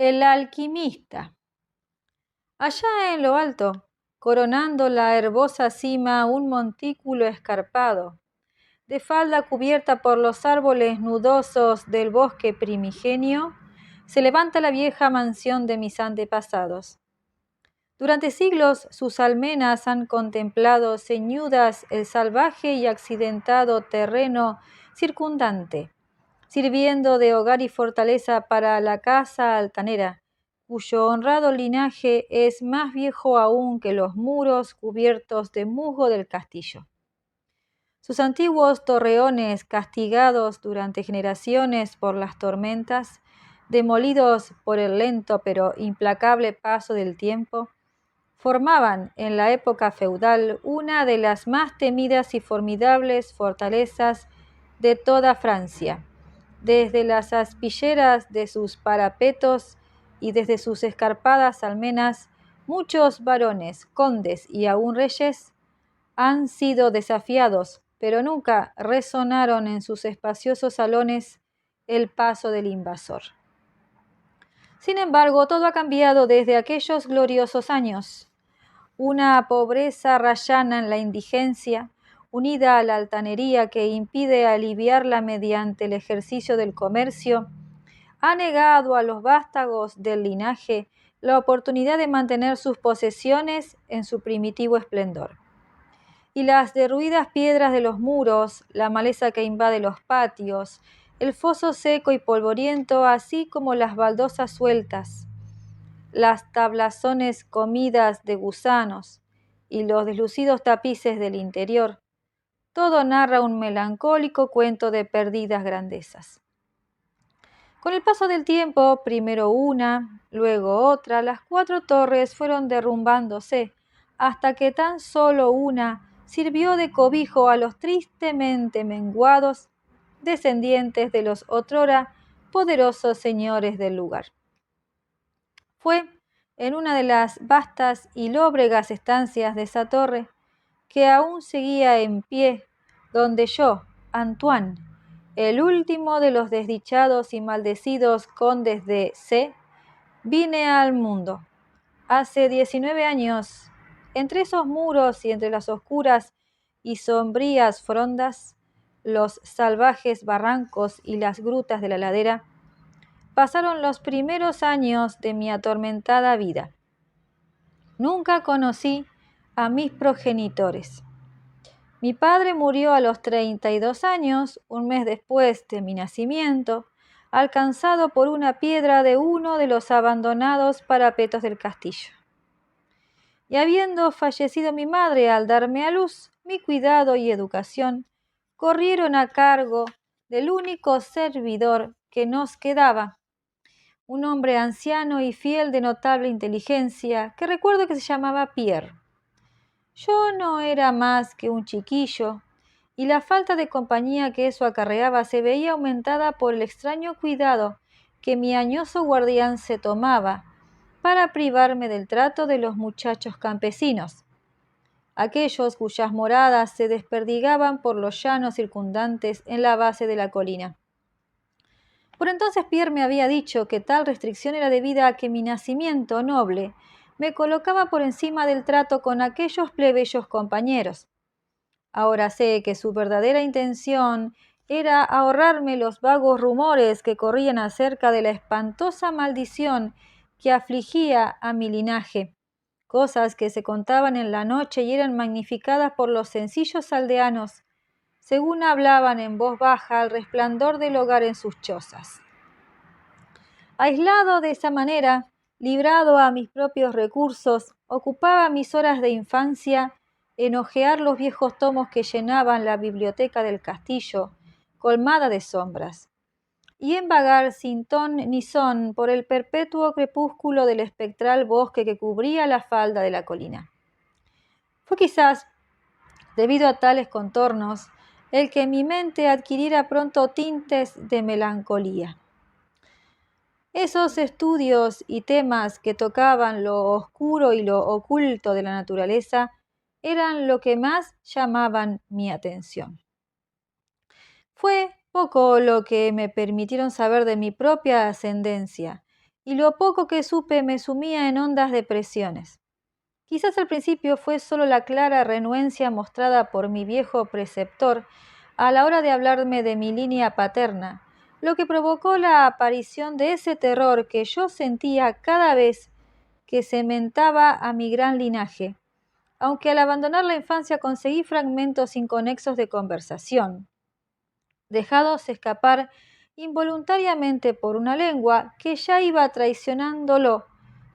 El alquimista. Allá en lo alto, coronando la herbosa cima, un montículo escarpado, de falda cubierta por los árboles nudosos del bosque primigenio, se levanta la vieja mansión de mis antepasados. Durante siglos sus almenas han contemplado ceñudas el salvaje y accidentado terreno circundante, sirviendo de hogar y fortaleza para la casa altanera, cuyo honrado linaje es más viejo aún que los muros cubiertos de musgo del castillo. Sus antiguos torreones, castigados durante generaciones por las tormentas, demolidos por el lento pero implacable paso del tiempo, formaban en la época feudal una de las más temidas y formidables fortalezas de toda Francia. Desde las aspilleras de sus parapetos y desde sus escarpadas almenas, muchos varones, condes y aun reyes han sido desafiados, pero nunca resonaron en sus espaciosos salones el paso del invasor. Sin embargo, todo ha cambiado desde aquellos gloriosos años. Una pobreza rayana en la indigencia, unida a la altanería que impide aliviarla mediante el ejercicio del comercio, ha negado a los vástagos del linaje la oportunidad de mantener sus posesiones en su primitivo esplendor. Y las derruidas piedras de los muros, la maleza que invade los patios, el foso seco y polvoriento, así como las baldosas sueltas, las tablazones comidas de gusanos y los deslucidos tapices del interior, todo narra un melancólico cuento de perdidas grandezas. Con el paso del tiempo, primero una, luego otra, las 4 torres fueron derrumbándose, hasta que tan solo una sirvió de cobijo a los tristemente menguados descendientes de los otrora poderosos señores del lugar. Fue en una de las vastas y lóbregas estancias de esa torre, que aún seguía en pie, donde yo, Antoine, el último de los desdichados y maldecidos condes de C, vine al mundo. Hace 19 años, entre esos muros y entre las oscuras y sombrías frondas, los salvajes barrancos y las grutas de la ladera, pasaron los primeros años de mi atormentada vida. Nunca conocí a mis progenitores. Mi padre murió a los 32 años, un mes después de mi nacimiento, alcanzado por una piedra de uno de los abandonados parapetos del castillo. Y habiendo fallecido mi madre al darme a luz, mi cuidado y educación corrieron a cargo del único servidor que nos quedaba, un hombre anciano y fiel de notable inteligencia, que recuerdo que se llamaba Pierre. Yo no era más que un chiquillo, y la falta de compañía que eso acarreaba se veía aumentada por el extraño cuidado que mi añoso guardián se tomaba para privarme del trato de los muchachos campesinos, aquellos cuyas moradas se desperdigaban por los llanos circundantes en la base de la colina. Por entonces Pierre me había dicho que tal restricción era debida a que mi nacimiento noble me colocaba por encima del trato con aquellos plebeyos compañeros. Ahora sé que su verdadera intención era ahorrarme los vagos rumores que corrían acerca de la espantosa maldición que afligía a mi linaje, cosas que se contaban en la noche y eran magnificadas por los sencillos aldeanos, según hablaban en voz baja al resplandor del hogar en sus chozas. Aislado de esa manera, librado a mis propios recursos, ocupaba mis horas de infancia en hojear los viejos tomos que llenaban la biblioteca del castillo, colmada de sombras, y en vagar sin ton ni son por el perpetuo crepúsculo del espectral bosque que cubría la falda de la colina. Fue quizás, debido a tales contornos, el que mi mente adquiriera pronto tintes de melancolía. Esos estudios y temas que tocaban lo oscuro y lo oculto de la naturaleza eran lo que más llamaban mi atención. Fue poco lo que me permitieron saber de mi propia ascendencia, y lo poco que supe me sumía en hondas depresiones. Quizás al principio fue solo la clara renuencia mostrada por mi viejo preceptor a la hora de hablarme de mi línea paterna, lo que provocó la aparición de ese terror que yo sentía cada vez que se mentaba a mi gran linaje, aunque al abandonar la infancia conseguí fragmentos inconexos de conversación, dejados escapar involuntariamente por una lengua que ya iba traicionándolo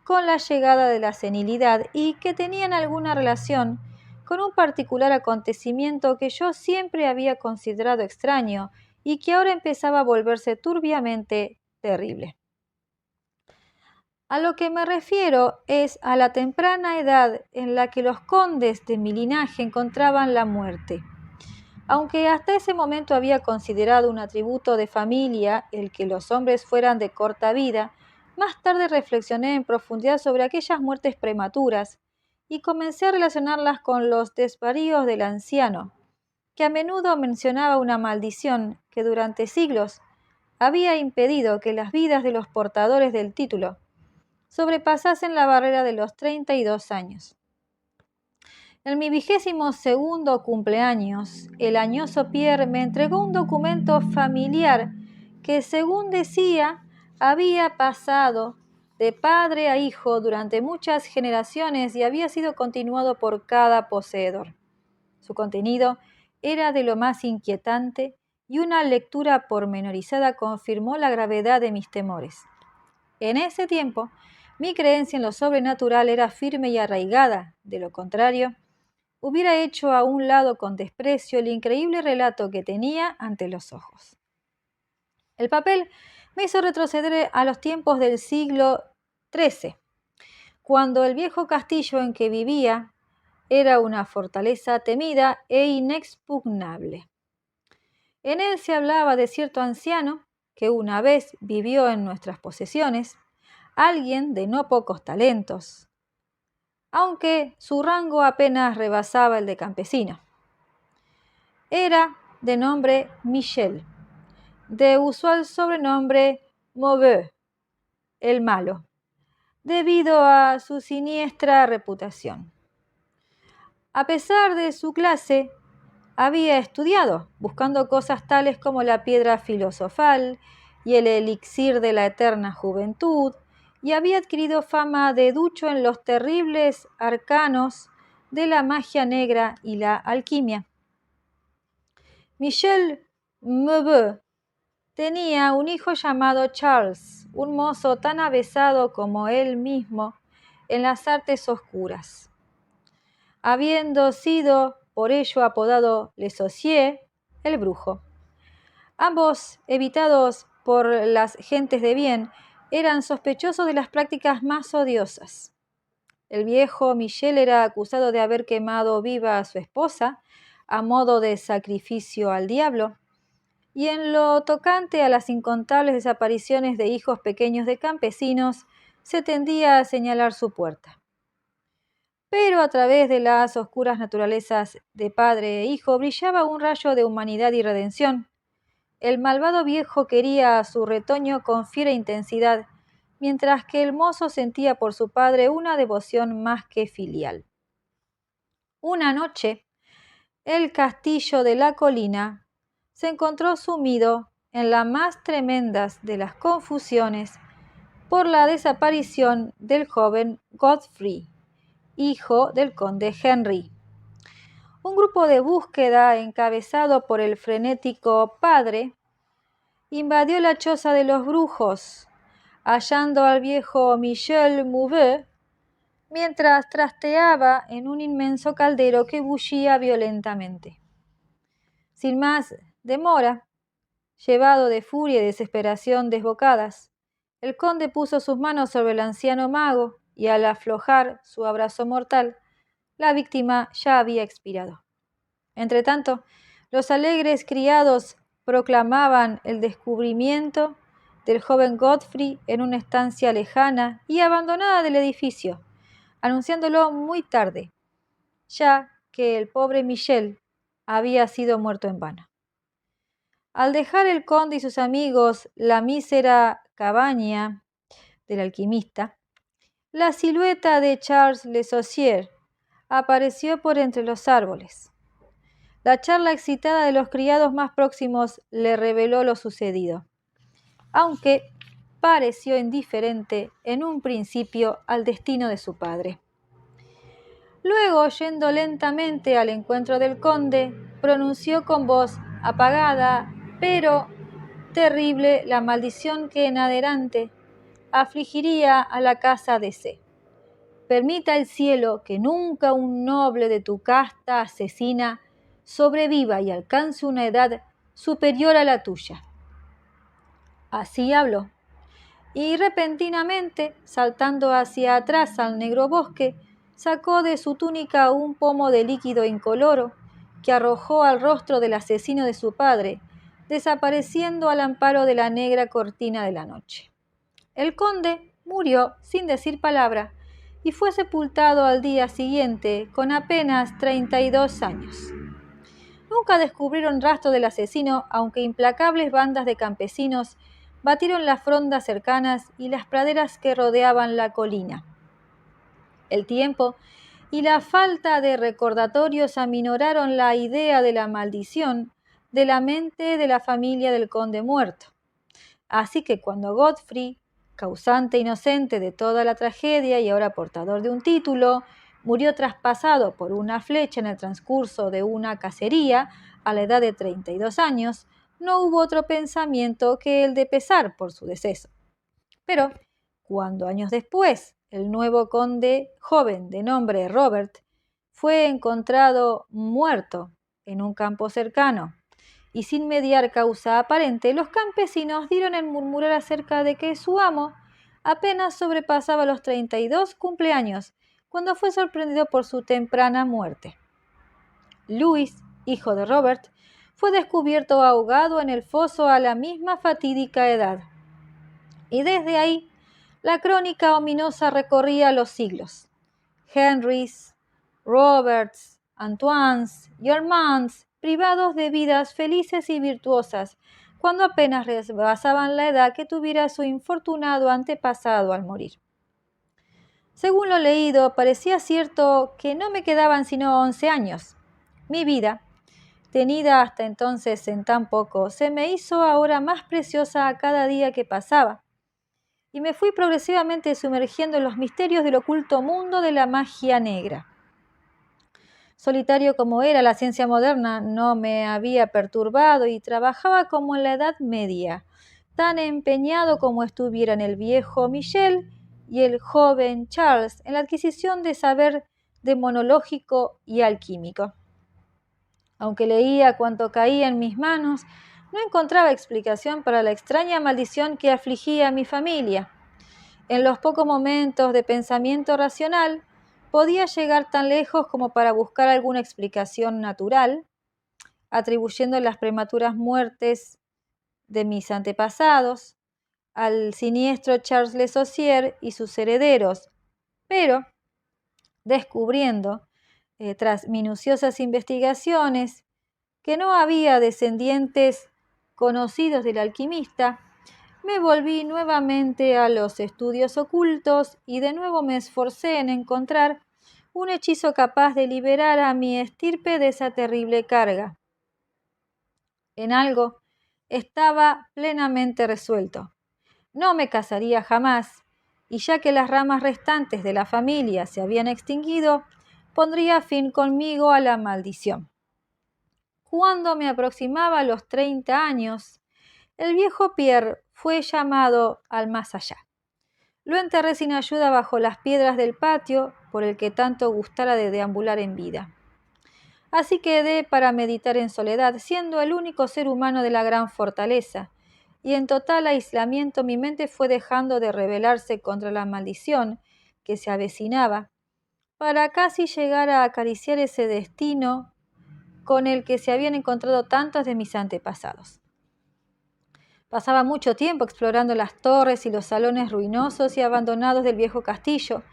con la llegada de la senilidad y que tenían alguna relación con un particular acontecimiento que yo siempre había considerado extraño y que ahora empezaba a volverse turbiamente terrible. A lo que me refiero es a la temprana edad en la que los condes de mi linaje encontraban la muerte. Aunque hasta ese momento había considerado un atributo de familia el que los hombres fueran de corta vida, más tarde reflexioné en profundidad sobre aquellas muertes prematuras y comencé a relacionarlas con los desvaríos del anciano, que a menudo mencionaba una maldición que durante siglos había impedido que las vidas de los portadores del título sobrepasasen la barrera de los 32 años. En mi 22º cumpleaños, el añoso Pierre me entregó un documento familiar que, según decía, había pasado de padre a hijo durante muchas generaciones y había sido continuado por cada poseedor. Su contenido era de lo más inquietante y una lectura pormenorizada confirmó la gravedad de mis temores. En ese tiempo, mi creencia en lo sobrenatural era firme y arraigada. De lo contrario, hubiera hecho a un lado con desprecio el increíble relato que tenía ante los ojos. El papel me hizo retroceder a los tiempos del siglo XIII, cuando el viejo castillo en que vivía era una fortaleza temida e inexpugnable. En él se hablaba de cierto anciano que una vez vivió en nuestras posesiones, alguien de no pocos talentos, aunque su rango apenas rebasaba el de campesino. Era de nombre Michel, de usual sobrenombre Mauvais, el malo, debido a su siniestra reputación. A pesar de su clase, había estudiado, buscando cosas tales como la piedra filosofal y el elixir de la eterna juventud, y había adquirido fama de ducho en los terribles arcanos de la magia negra y la alquimia. Michel Mauvais tenía un hijo llamado Charles, un mozo tan avesado como él mismo en las artes oscuras, habiendo sido por ello apodado Le Sorcier, el brujo. Ambos, evitados por las gentes de bien, eran sospechosos de las prácticas más odiosas. El viejo Michel era acusado de haber quemado viva a su esposa a modo de sacrificio al diablo, y en lo tocante a las incontables desapariciones de hijos pequeños de campesinos, se tendía a señalar su puerta. Pero a través de las oscuras naturalezas de padre e hijo brillaba un rayo de humanidad y redención. El malvado viejo quería a su retoño con fiera intensidad, mientras que el mozo sentía por su padre una devoción más que filial. Una noche, el castillo de la colina se encontró sumido en las más tremendas de las confusiones por la desaparición del joven Godfrey, hijo del conde Henry. Un grupo de búsqueda encabezado por el frenético padre invadió la choza de los brujos, hallando al viejo Michel Mauvais mientras trasteaba en un inmenso caldero que bullía violentamente. Sin más demora, llevado de furia y desesperación desbocadas, el conde puso sus manos sobre el anciano mago y al aflojar su abrazo mortal, la víctima ya había expirado. Entretanto, los alegres criados proclamaban el descubrimiento del joven Godfrey en una estancia lejana y abandonada del edificio, anunciándolo muy tarde, ya que el pobre Michel había sido muerto en vano. Al dejar el conde y sus amigos la mísera cabaña, del alquimista, la silueta de Charles Le Saucier apareció por entre los árboles. La charla excitada de los criados más próximos le reveló lo sucedido, aunque pareció indiferente en un principio al destino de su padre. Luego, yendo lentamente al encuentro del conde, pronunció con voz apagada, pero terrible, la maldición que en adelante afligiría a la casa de C. Permita el cielo que nunca un noble de tu casta asesina sobreviva y alcance una edad superior a la tuya. Así habló, y repentinamente, saltando hacia atrás al negro bosque, sacó de su túnica un pomo de líquido incoloro que arrojó al rostro del asesino de su padre, desapareciendo al amparo de la negra cortina de la noche. El conde murió sin decir palabra y fue sepultado al día siguiente con apenas 32 años. Nunca descubrieron rastro del asesino, aunque implacables bandas de campesinos batieron las frondas cercanas y las praderas que rodeaban la colina. El tiempo y la falta de recordatorios aminoraron la idea de la maldición de la mente de la familia del conde muerto. Así que cuando Godfrey, causante inocente de toda la tragedia y ahora portador de un título, murió traspasado por una flecha en el transcurso de una cacería a la edad de 32 años, no hubo otro pensamiento que el de pesar por su deceso. Pero cuando años después el nuevo conde joven de nombre Robert fue encontrado muerto en un campo cercano y sin mediar causa aparente, los campesinos dieron en murmurar acerca de que su amo apenas sobrepasaba los 32 cumpleaños cuando fue sorprendido por su temprana muerte. Louis, hijo de Robert, fue descubierto ahogado en el foso a la misma fatídica edad. Y desde ahí, la crónica ominosa recorría los siglos. Henrys, Roberts, Antoines y Armands, privados de vidas felices y virtuosas, cuando apenas rebasaban la edad que tuviera su infortunado antepasado al morir. Según lo leído, parecía cierto que no me quedaban sino 11 años. Mi vida, tenida hasta entonces en tan poco, se me hizo ahora más preciosa a cada día que pasaba, y me fui progresivamente sumergiendo en los misterios del oculto mundo de la magia negra. Solitario como era, la ciencia moderna no me había perturbado y trabajaba como en la Edad Media, tan empeñado como estuvieran el viejo Michel y el joven Charles en la adquisición de saber demonológico y alquímico. Aunque leía cuanto caía en mis manos, no encontraba explicación para la extraña maldición que afligía a mi familia. En los pocos momentos de pensamiento racional, podía llegar tan lejos como para buscar alguna explicación natural, atribuyendo las prematuras muertes de mis antepasados al siniestro Charles Le Saucier y sus herederos, pero descubriendo, tras minuciosas investigaciones, que no había descendientes conocidos del alquimista, me volví nuevamente a los estudios ocultos y de nuevo me esforcé en encontrar un hechizo capaz de liberar a mi estirpe de esa terrible carga. En algo estaba plenamente resuelto. No me casaría jamás, y ya que las ramas restantes de la familia se habían extinguido, pondría fin conmigo a la maldición. Cuando me aproximaba a los 30 años, el viejo Pierre fue llamado al más allá. Lo enterré sin ayuda bajo las piedras del patio por el que tanto gustara de deambular en vida. Así quedé para meditar en soledad, siendo el único ser humano de la gran fortaleza, y en total aislamiento mi mente fue dejando de rebelarse contra la maldición que se avecinaba, para casi llegar a acariciar ese destino con el que se habían encontrado tantos de mis antepasados. Pasaba mucho tiempo explorando las torres y los salones ruinosos y abandonados del viejo castillo,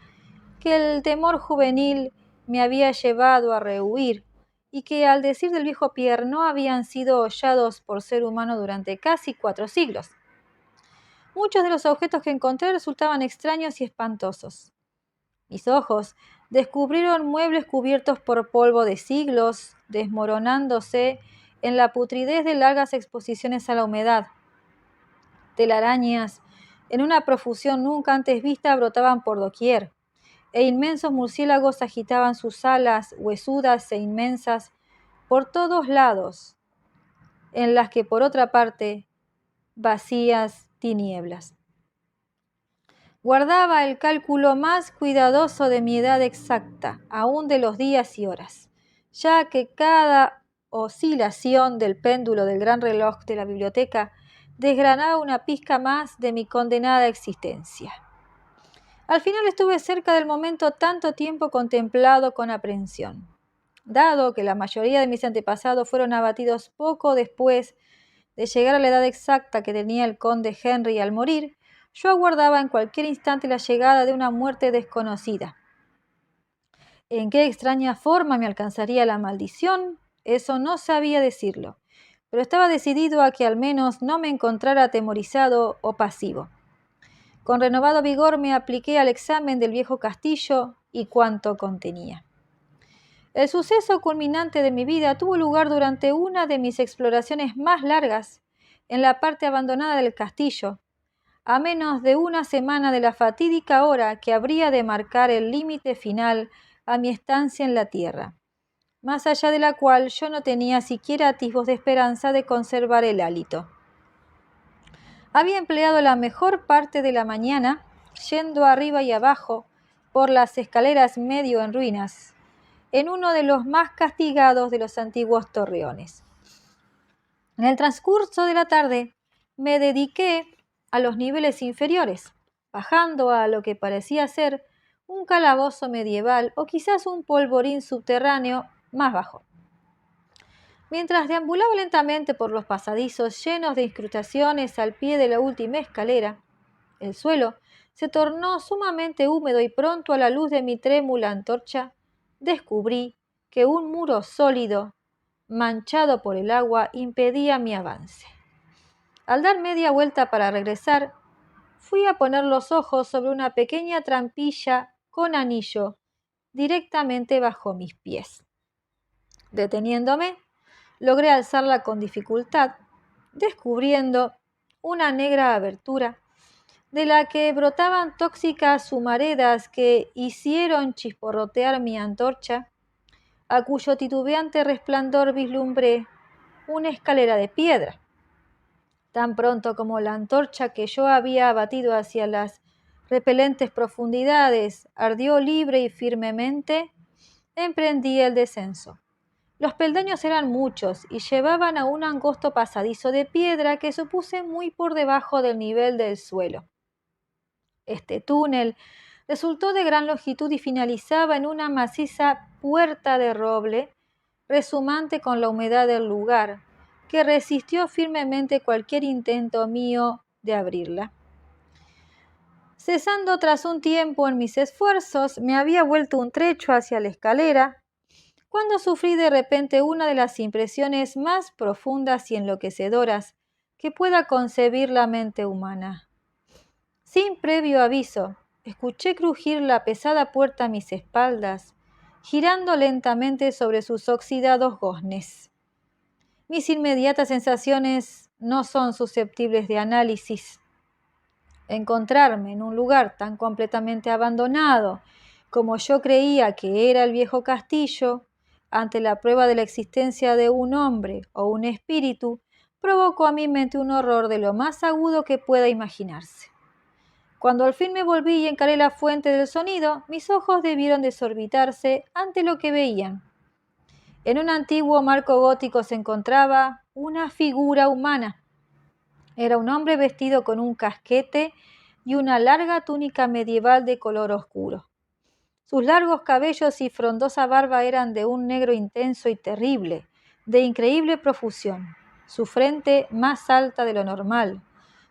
que el temor juvenil me había llevado a rehuir, y que, al decir del viejo Pierre, no habían sido hollados por ser humano durante casi 4 siglos. Muchos de los objetos que encontré resultaban extraños y espantosos. Mis ojos descubrieron muebles cubiertos por polvo de siglos, desmoronándose en la putridez de largas exposiciones a la humedad. Telarañas, en una profusión nunca antes vista, brotaban por doquier, e inmensos murciélagos agitaban sus alas huesudas e inmensas por todos lados, en las que por otra parte vacías tinieblas. Guardaba el cálculo más cuidadoso de mi edad exacta, aún de los días y horas, ya que cada oscilación del péndulo del gran reloj de la biblioteca desgranaba una pizca más de mi condenada existencia. Al final estuve cerca del momento tanto tiempo contemplado con aprehensión. Dado que la mayoría de mis antepasados fueron abatidos poco después de llegar a la edad exacta que tenía el conde Henry al morir, yo aguardaba en cualquier instante la llegada de una muerte desconocida. ¿En qué extraña forma me alcanzaría la maldición? Eso no sabía decirlo, pero estaba decidido a que al menos no me encontrara atemorizado o pasivo. Con renovado vigor me apliqué al examen del viejo castillo y cuanto contenía. El suceso culminante de mi vida tuvo lugar durante una de mis exploraciones más largas en la parte abandonada del castillo, a menos de una semana de la fatídica hora que habría de marcar el límite final a mi estancia en la tierra, más allá de la cual yo no tenía siquiera atisbos de esperanza de conservar el hálito. Había empleado la mejor parte de la mañana yendo arriba y abajo por las escaleras medio en ruinas, en uno de los más castigados de los antiguos torreones. En el transcurso de la tarde me dediqué a los niveles inferiores, bajando a lo que parecía ser un calabozo medieval o quizás un polvorín subterráneo más bajo. Mientras deambulaba lentamente por los pasadizos llenos de incrustaciones al pie de la última escalera, el suelo se tornó sumamente húmedo y pronto a la luz de mi trémula antorcha descubrí que un muro sólido, manchado por el agua, impedía mi avance. Al dar media vuelta para regresar, fui a poner los ojos sobre una pequeña trampilla con anillo directamente bajo mis pies. Deteniéndome, logré alzarla con dificultad, descubriendo una negra abertura de la que brotaban tóxicas humaredas que hicieron chisporrotear mi antorcha, a cuyo titubeante resplandor vislumbré una escalera de piedra. Tan pronto como la antorcha que yo había abatido hacia las repelentes profundidades ardió libre y firmemente, emprendí el descenso. Los peldaños eran muchos y llevaban a un angosto pasadizo de piedra que supuse muy por debajo del nivel del suelo. Este túnel resultó de gran longitud y finalizaba en una maciza puerta de roble, resumante con la humedad del lugar, que resistió firmemente cualquier intento mío de abrirla. Cesando tras un tiempo en mis esfuerzos, me había vuelto un trecho hacia la escalera, cuando sufrí de repente una de las impresiones más profundas y enloquecedoras que pueda concebir la mente humana. Sin previo aviso, escuché crujir la pesada puerta a mis espaldas, girando lentamente sobre sus oxidados goznes. Mis inmediatas sensaciones no son susceptibles de análisis. Encontrarme en un lugar tan completamente abandonado como yo creía que era el viejo castillo, ante la prueba de la existencia de un hombre o un espíritu, provocó a mi mente un horror de lo más agudo que pueda imaginarse. Cuando al fin me volví y encaré la fuente del sonido, mis ojos debieron desorbitarse ante lo que veían. En un antiguo marco gótico se encontraba una figura humana. Era un hombre vestido con un casquete y una larga túnica medieval de color oscuro. Sus largos cabellos y frondosa barba eran de un negro intenso y terrible, de increíble profusión, su frente más alta de lo normal,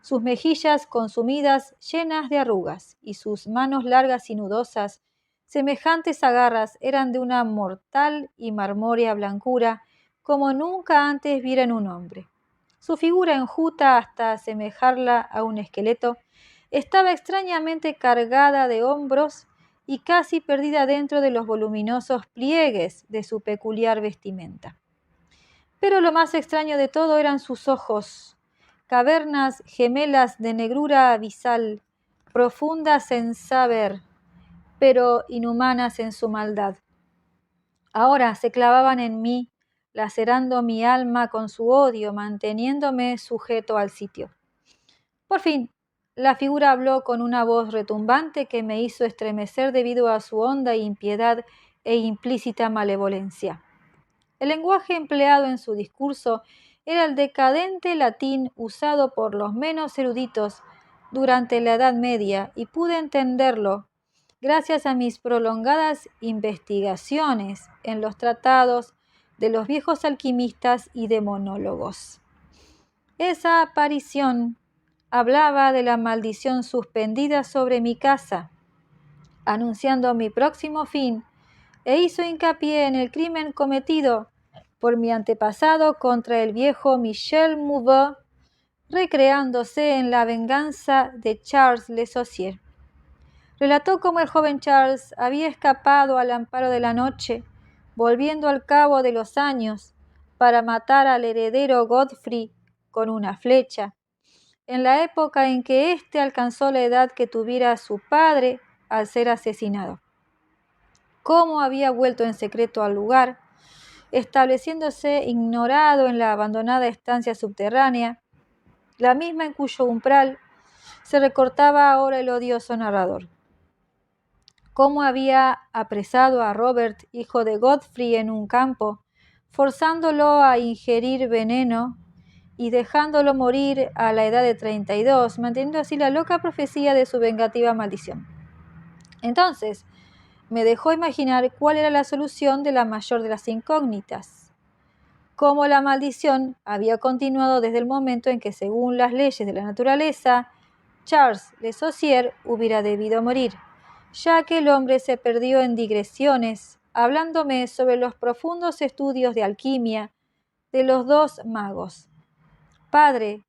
sus mejillas consumidas llenas de arrugas, y sus manos largas y nudosas, semejantes a garras, eran de una mortal y marmórea blancura, como nunca antes viera en un hombre. Su figura enjuta hasta asemejarla a un esqueleto estaba extrañamente cargada de hombros y casi perdida dentro de los voluminosos pliegues de su peculiar vestimenta. Pero lo más extraño de todo eran sus ojos, cavernas gemelas de negrura abisal, profundas en saber, pero inhumanas en su maldad. Ahora se clavaban en mí, lacerando mi alma con su odio, manteniéndome sujeto al sitio. Por fin, la figura habló con una voz retumbante que me hizo estremecer debido a su honda impiedad e implícita malevolencia. El lenguaje empleado en su discurso era el decadente latín usado por los menos eruditos durante la Edad Media y pude entenderlo gracias a mis prolongadas investigaciones en los tratados de los viejos alquimistas y demonólogos. Esa aparición hablaba de la maldición suspendida sobre mi casa, anunciando mi próximo fin, e hizo hincapié en el crimen cometido por mi antepasado contra el viejo Michel Mauvais, recreándose en la venganza de Charles Le Saucier. Relató cómo el joven Charles había escapado al amparo de la noche, volviendo al cabo de los años para matar al heredero Godfrey con una flecha, en la época en que éste alcanzó la edad que tuviera su padre al ser asesinado. Cómo había vuelto en secreto al lugar, estableciéndose ignorado en la abandonada estancia subterránea, la misma en cuyo umbral se recortaba ahora el odioso narrador. Cómo había apresado a Robert, hijo de Godfrey, en un campo, forzándolo a ingerir veneno y dejándolo morir a la edad de 32, manteniendo así la loca profecía de su vengativa maldición. Entonces, me dejó imaginar cuál era la solución de la mayor de las incógnitas. Cómo la maldición había continuado desde el momento en que, según las leyes de la naturaleza, Charles Le Saucier hubiera debido morir, ya que el hombre se perdió en digresiones, hablándome sobre los profundos estudios de alquimia de los dos magos, padre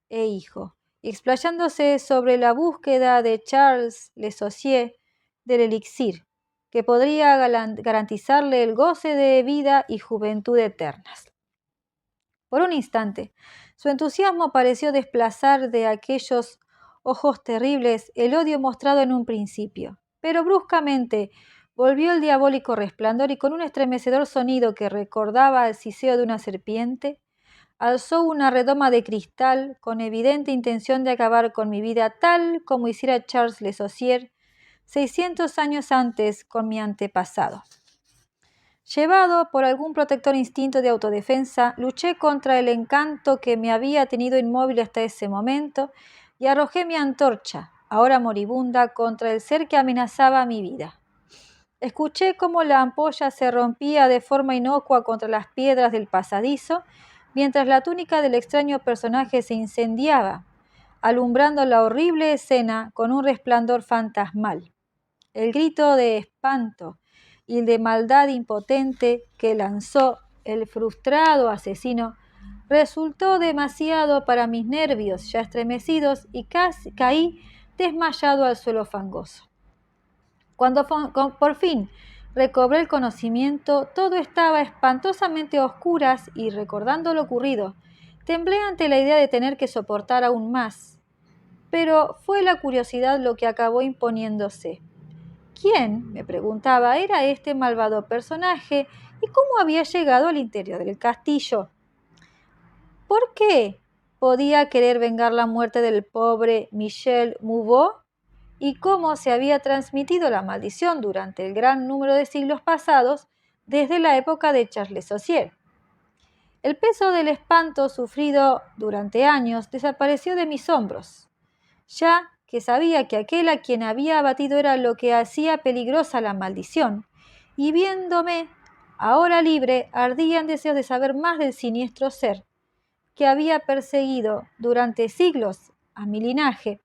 e hijo, y explayándose sobre la búsqueda de Charles Le Saucier del elixir, que podría garantizarle el goce de vida y juventud eternas. Por un instante, su entusiasmo pareció desplazar de aquellos ojos terribles el odio mostrado en un principio, pero bruscamente volvió el diabólico resplandor y con un estremecedor sonido que recordaba el siseo de una serpiente, alzó una redoma de cristal con evidente intención de acabar con mi vida tal como hiciera Charles Le Saucier 600 años antes con mi antepasado. Llevado por algún protector instinto de autodefensa, luché contra el encanto que me había tenido inmóvil hasta ese momento y arrojé mi antorcha, ahora moribunda, contra el ser que amenazaba mi vida. Escuché cómo la ampolla se rompía de forma inocua contra las piedras del pasadizo, mientras la túnica del extraño personaje se incendiaba, alumbrando la horrible escena con un resplandor fantasmal. El grito de espanto y de maldad impotente que lanzó el frustrado asesino resultó demasiado para mis nervios ya estremecidos y casi caí desmayado al suelo fangoso. Cuando por fin recobré el conocimiento, todo estaba espantosamente a oscuras y, recordando lo ocurrido, temblé ante la idea de tener que soportar aún más. Pero fue la curiosidad lo que acabó imponiéndose. ¿Quién, me preguntaba, era este malvado personaje y cómo había llegado al interior del castillo? ¿Por qué podía querer vengar la muerte del pobre Michel Mauvais? ¿Y cómo se había transmitido la maldición durante el gran número de siglos pasados desde la época de Charles Le Saucier? El peso del espanto sufrido durante años desapareció de mis hombros, ya que sabía que aquel a quien había abatido era lo que hacía peligrosa la maldición, y viéndome ahora libre, ardía en deseos de saber más del siniestro ser que había perseguido durante siglos a mi linaje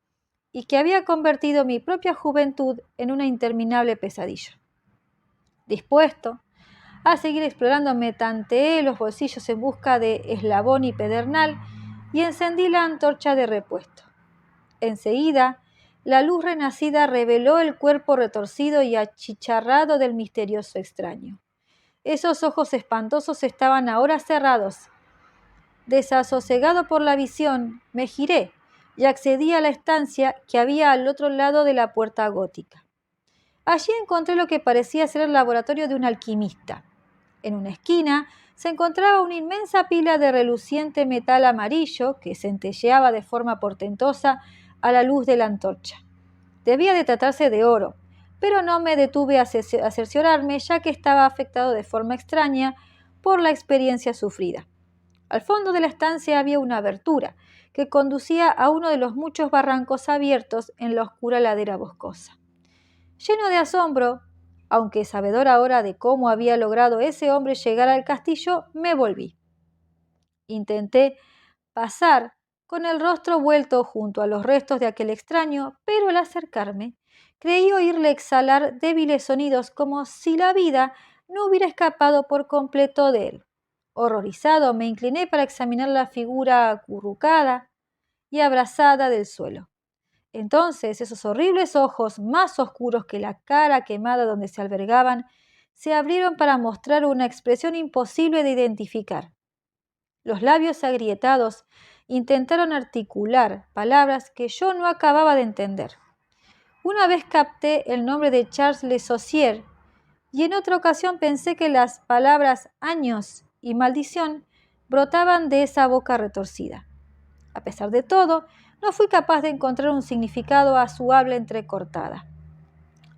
y que había convertido mi propia juventud en una interminable pesadilla. Dispuesto a seguir explorándome, tanteé los bolsillos en busca de eslabón y pedernal y encendí la antorcha de repuesto. Enseguida, la luz renacida reveló el cuerpo retorcido y achicharrado del misterioso extraño. Esos ojos espantosos estaban ahora cerrados. Desasosegado por la visión, me giré y accedí a la estancia que había al otro lado de la puerta gótica. Allí encontré lo que parecía ser el laboratorio de un alquimista. En una esquina se encontraba una inmensa pila de reluciente metal amarillo que centelleaba de forma portentosa a la luz de la antorcha. Debía de tratarse de oro, pero no me detuve a cerciorarme, ya que estaba afectado de forma extraña por la experiencia sufrida. Al fondo de la estancia había una abertura que conducía a uno de los muchos barrancos abiertos en la oscura ladera boscosa. Lleno de asombro, aunque sabedor ahora de cómo había logrado ese hombre llegar al castillo, me volví. Intenté pasar con el rostro vuelto junto a los restos de aquel extraño, pero al acercarme, creí oírle exhalar débiles sonidos como si la vida no hubiera escapado por completo de él. Horrorizado, me incliné para examinar la figura acurrucada y abrazada del suelo. Entonces esos horribles ojos, más oscuros que la cara quemada donde se albergaban, se abrieron para mostrar una expresión imposible de identificar. Los labios agrietados intentaron articular palabras que yo no acababa de entender. Una vez capté el nombre de Charles Le Saucier y en otra ocasión pensé que las palabras años y maldición brotaban de esa boca retorcida. A pesar de todo, no fui capaz de encontrar un significado a su habla entrecortada.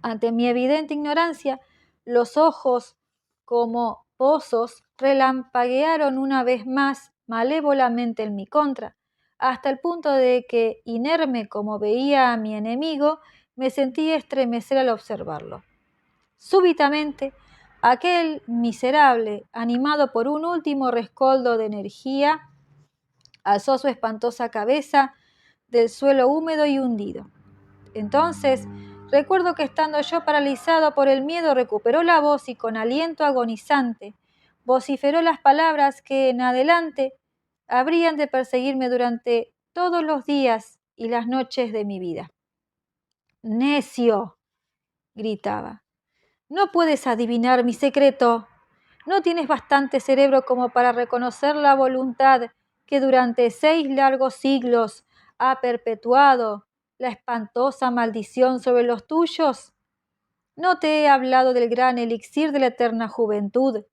Ante mi evidente ignorancia, los ojos, como pozos, relampaguearon una vez más malévolamente en mi contra, hasta el punto de que, inerme como veía a mi enemigo, me sentí estremecer al observarlo. Súbitamente, aquel miserable, animado por un último rescoldo de energía, alzó su espantosa cabeza del suelo húmedo y hundido. Entonces, recuerdo que estando yo paralizado por el miedo, recuperó la voz y con aliento agonizante vociferó las palabras que en adelante habrían de perseguirme durante todos los días y las noches de mi vida. ¡Necio!, gritaba. «No puedes adivinar mi secreto. No tienes bastante cerebro como para reconocer la voluntad que durante 6 largos siglos ha perpetuado la espantosa maldición sobre los tuyos. No te he hablado del gran elixir de la eterna juventud.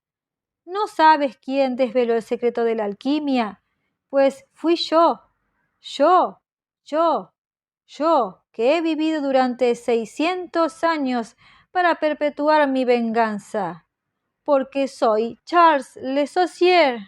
¿No sabes quién desveló el secreto de la alquimia? Pues fui yo, que he vivido durante 600 años para perpetuar mi venganza, porque soy Charles Le Saucier».